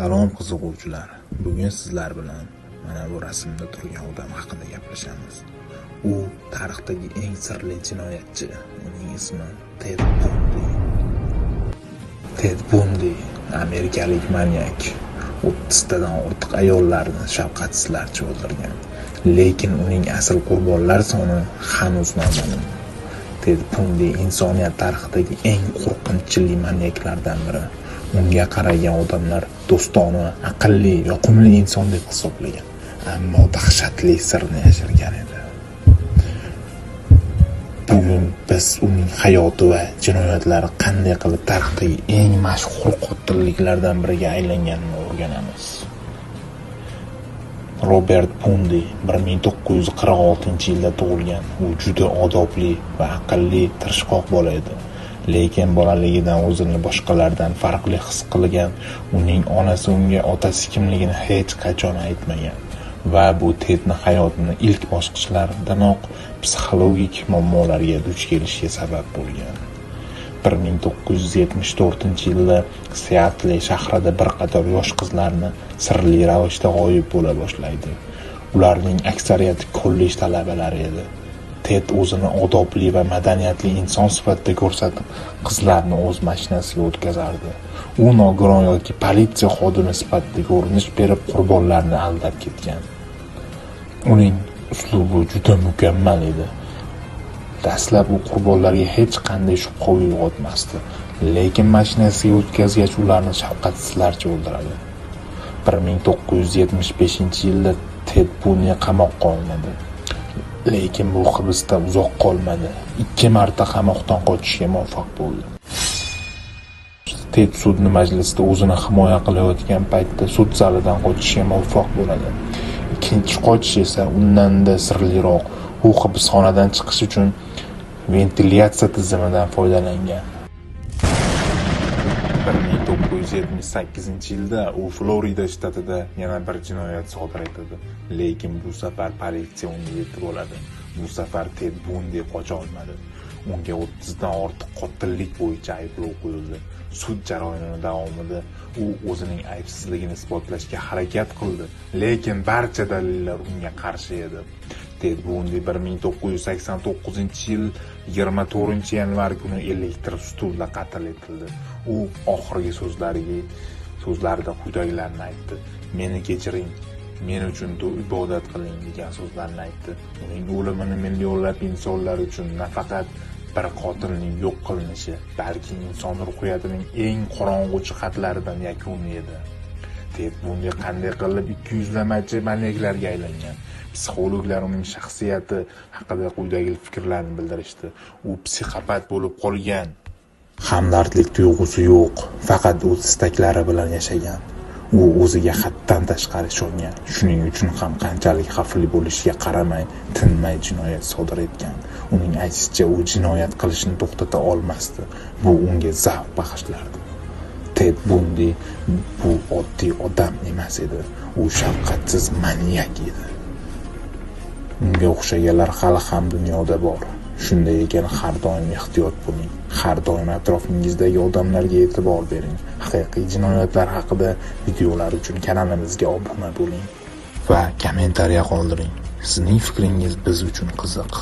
Salom qiziquvchilar. Bugun sizlar bilan mana bu rasmda turgan odam haqida gaplashamiz. U tarixdagi eng sirli jinoyatchi. Uning ismi Ted Bundy. Ted Bundy amerikalik manyak. 30 tadan ortiq ayollarni shafqatsizlarcha o'ldirgan. Lekin uning asl qurbonlar soni hanuz noma'lum. Ted Bundy insoniyat tarixidagi eng qo'rqinchli manyaklardan biri. Unga qaragan odamlar do'stona, aqlli, yoqimli inson deb hisoblagan, ammo dahshatli sirni yashirgan edi. Bugun biz uning hayoti va jinoyatlari qanday qilib tarixdagi eng mashhur qotilliklardan biriga aylanganini o'rganamiz. Robert Bundy 1946-yilda tug'ilgan. U juda odobli va aqlli, tirishqoq bola edi. Lekin bolaligidan o'zini boshqalardan farqli his qilgan. Uning onasi unga otasi kimligini hech qachon aytmagan va bu Tedning hayotini ilk bosqichlaridanoq psixologik muammolarga duch kelishiga sabab bo'lgan. 1974-yilda Seattle shahrida bir qator yosh qizlarni sirli ravishda g'oyib bo'la boshlaydi. Ularning aksariyati kollej talabalari edi. Ted o'zini odobli va madaniyatli inson sifatida ko'rsatib, qizlarni o'z mashinasiga o'tkazardi. U nogiron yoki politsiya xodimi sifatida ko'rinish berib, qurbonlarni aldab ketgan. Uning uslubi juda mukammal edi. Dastlab u qurbonlarga hech qanday shubha uyg'otmasdi, lekin mashinasiga o'tkazgach ularni shafqatsizlarcha o'ldiradi. 1975-yilda Ted Bundy qamoqqa olinadi. Lekin bu hibsda uzoq qolmadi. 2 marta qamoqdan qochishga muvaffaq bo'ldi. Ted sudni majlisida o'zini himoya qilayotgan paytda sud zalidan qochishga muvaffaq bo'ladi. Ikkinchi qochish esa undan-da sirliroq. U hibsxonadan chiqish uchun ventilyatsiya tizimidan foydalangan. 1978-yilda u Florida shtatida yana bir jinoyat sodir etadi. Lekin bu safar politsiya unga yetib oladi. Bu safar Ted Bundy qocha olmadi. Unga 30 dan ortiq qotillik bo'yicha ayblov qo'yildi. Sud jarayoni davomida u o'zining aybsizligini isbotlashga harakat qildi, lekin barcha dalillar unga qarshi edi. Ted Bundy 1989-yil 24-yanvar kuni elektr stulda qatl etildi. U oxirgi so'zlarida quyidagilarni aytdi: "Meni kechiring, men uchun ibodat qiling" degan so'zlarni aytdi. Uning o'limini millionlab insonlar uchun nafaqat bir qotilning yo'q qilinishi, balki inson ruhiyatining eng qorong'u jihatlaridan yakuni edi. Ted Bundy qanday qilib 200lamachi manyaklarga aylangan? Psixologlar uning shaxsiyati haqida quyidagi fikrlarni bildirishdi. U psixopat bo'lib qolgan. Hamdardlik tuyg'usi yo'q, faqat o'z istaklari bilan yashagan. U o'ziga haddan tashqari ishongan. Shuning uchun ham qanchalik xavfli bo'lishiga qaramay, tinmay jinoyat sodir etgan. Uning aytishicha, u jinoyat qilishni to'xtata olmasdi. Bu unga zavq bag'ishlardi. Ted Bundy bu oddiy odam emas edi. U shafqatsiz manyak edi. Unga o'xshaganlar hali ham dunyoda bor. Shunday ekan, har doim ehtiyot bo'ling. Har doim atrofingizdagi odamlarga e'tibor bering. Haqiqiy jinoyatlar haqida videolar uchun kanalimizga obuna bo'ling va kommentariya qoldiring. Sizning fikringiz biz uchun qiziq.